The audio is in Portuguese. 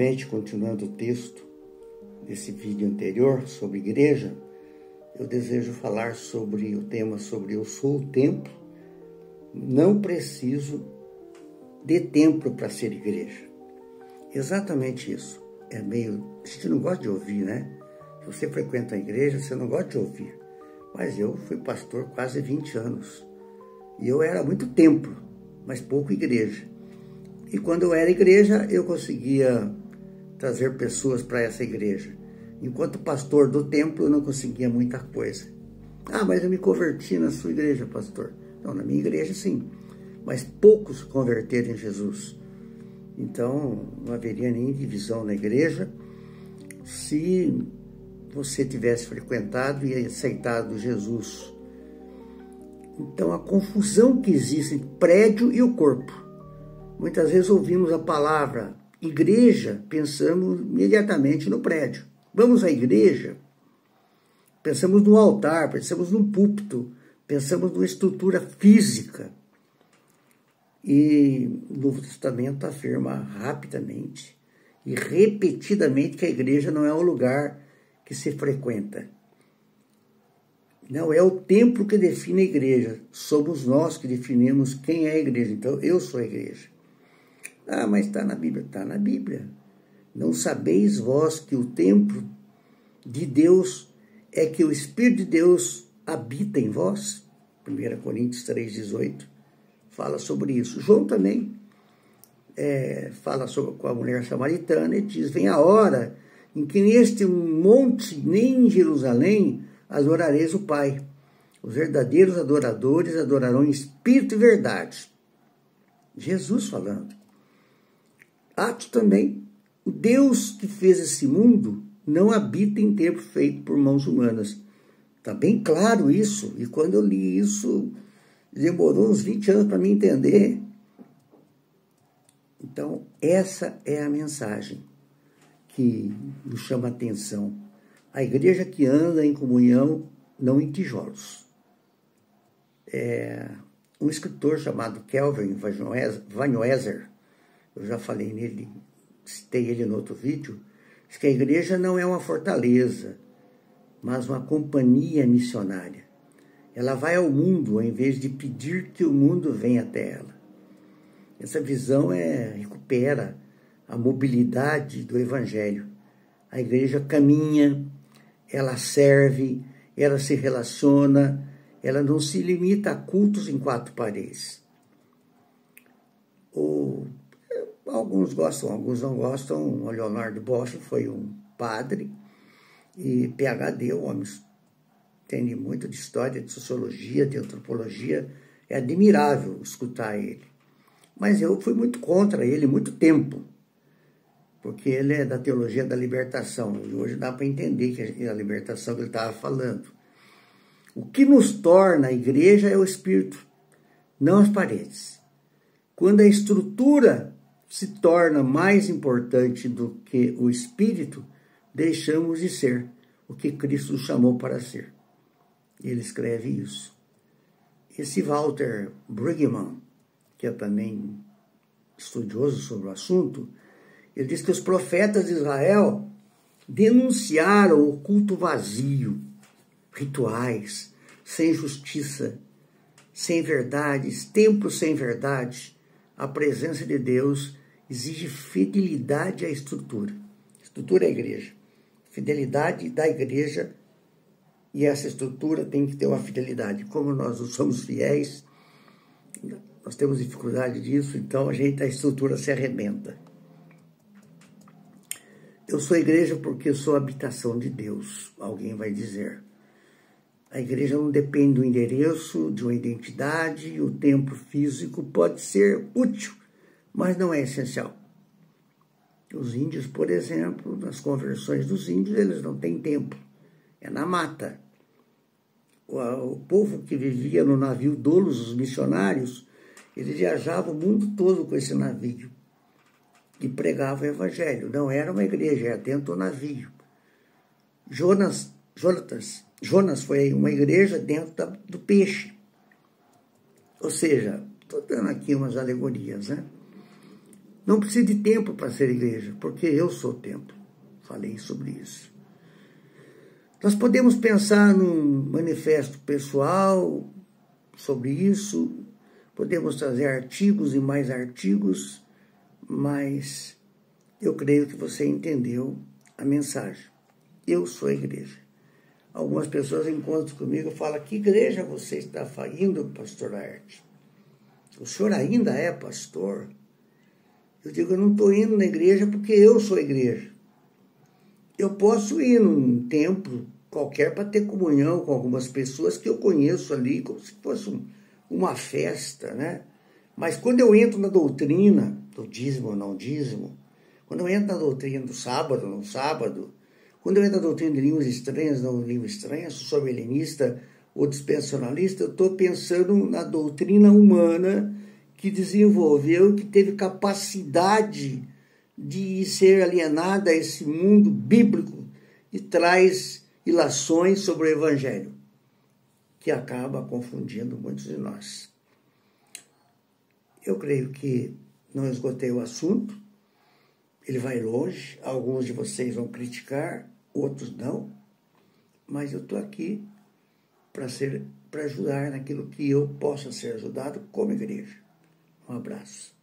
Novamente, continuando o texto desse vídeo anterior sobre igreja, eu desejo falar sobre o tema sobre eu sou o templo, não preciso de templo para ser igreja. Exatamente isso. A gente não gosta de ouvir, né? Se você frequenta a igreja, você não gosta de ouvir. Mas eu fui pastor quase 20 anos. E eu era muito templo, mas pouco igreja. E quando eu era igreja, eu conseguia trazer pessoas para essa igreja. Enquanto pastor do templo, eu não conseguia muita coisa. Ah, mas eu me converti na sua igreja, pastor. Não, na minha igreja sim. Mas poucos se converteram em Jesus. Então, não haveria nem divisão na igreja se você tivesse frequentado e aceitado Jesus. Então, a confusão que existe entre prédio e o corpo. Muitas vezes ouvimos a palavra igreja, pensamos imediatamente no prédio. Vamos à igreja, pensamos no altar, pensamos no púlpito, pensamos numa estrutura física. E o Novo Testamento afirma rapidamente e repetidamente que a igreja não é um lugar que se frequenta. Não é o templo que define a igreja, somos nós que definimos quem é a igreja. Então, eu sou a igreja. Ah, mas está na Bíblia. Está na Bíblia. Não sabeis vós que o templo de Deus é que o Espírito de Deus habita em vós? 1 Coríntios 3,18 fala sobre isso. João também fala com a mulher samaritana e diz, vem a hora em que neste monte, nem em Jerusalém, adorareis o Pai. Os verdadeiros adoradores adorarão em espírito e verdade. Jesus falando. Atos também. O Deus que fez esse mundo não habita em templo feito por mãos humanas. Está bem claro isso. E quando eu li isso, demorou uns 20 anos para me entender. Então, essa é a mensagem que nos chama a atenção. A igreja que anda em comunhão, não em tijolos. Um escritor chamado Calvin Vanhoezer, eu já falei nele, citei ele no outro vídeo, diz que a igreja não é uma fortaleza, mas uma companhia missionária. Ela vai ao mundo ao invés de pedir que o mundo venha até ela. Essa visão recupera a mobilidade do evangelho. A igreja caminha, ela serve, ela se relaciona, ela não se limita a cultos em 4 paredes. Alguns gostam, alguns não gostam. O Leonard Bosch foi um padre e PhD, o homem entende muito de história, de sociologia, de antropologia. É admirável escutar ele. Mas eu fui muito contra ele muito tempo, porque ele é da teologia da libertação. E hoje dá para entender que a libertação que ele estava falando. O que nos torna a igreja é o espírito, não as paredes. Quando a estrutura se torna mais importante do que o espírito, deixamos de ser o que Cristo nos chamou para ser. Ele escreve isso. Esse Walter Brueggemann, que é também estudioso sobre o assunto, ele diz que os profetas de Israel denunciaram o culto vazio, rituais, sem justiça, sem verdades, templos sem verdade. A presença de Deus exige fidelidade à estrutura. Estrutura é a igreja. Fidelidade da igreja, e essa estrutura tem que ter uma fidelidade. Como nós não somos fiéis, nós temos dificuldade disso, então a estrutura se arrebenta. Eu sou igreja porque sou habitação de Deus, alguém vai dizer. A igreja não depende do endereço, de uma identidade, o templo físico pode ser útil, mas não é essencial. Os índios, por exemplo, nas conversões dos índios, eles não têm templo, é na mata. O povo que vivia no navio Doulos, os missionários, eles viajavam o mundo todo com esse navio e pregavam o evangelho. Não era uma igreja, era dentro do navio. Jonas foi uma igreja dentro do peixe. Ou seja, estou dando aqui umas alegorias, né? Não precisa de templo para ser igreja, porque eu sou templo. Falei sobre isso. Nós podemos pensar num manifesto pessoal sobre isso, podemos trazer artigos e mais artigos, mas eu creio que você entendeu a mensagem. Eu sou a igreja. Algumas pessoas encontram comigo e falam: que igreja você está indo, pastor Laerte? O senhor ainda é pastor? Eu digo: eu não estou indo na igreja porque eu sou a igreja. Eu posso ir num templo qualquer para ter comunhão com algumas pessoas que eu conheço ali, como se fosse uma festa, né? Mas quando eu entro na doutrina do dízimo ou não dízimo, quando eu entro na doutrina do sábado, não sábado, quando eu entro na doutrina de línguas estranhas, não línguas estranhas, se sou helenista ou dispensacionalista, eu estou pensando na doutrina humana que desenvolveu, que teve capacidade de ser alienada a esse mundo bíblico e traz ilações sobre o evangelho, que acaba confundindo muitos de nós. Eu creio que não esgotei o assunto, ele vai longe, alguns de vocês vão criticar, outros não, mas eu estou aqui para ajudar naquilo que eu possa ser ajudado como igreja. Um abraço.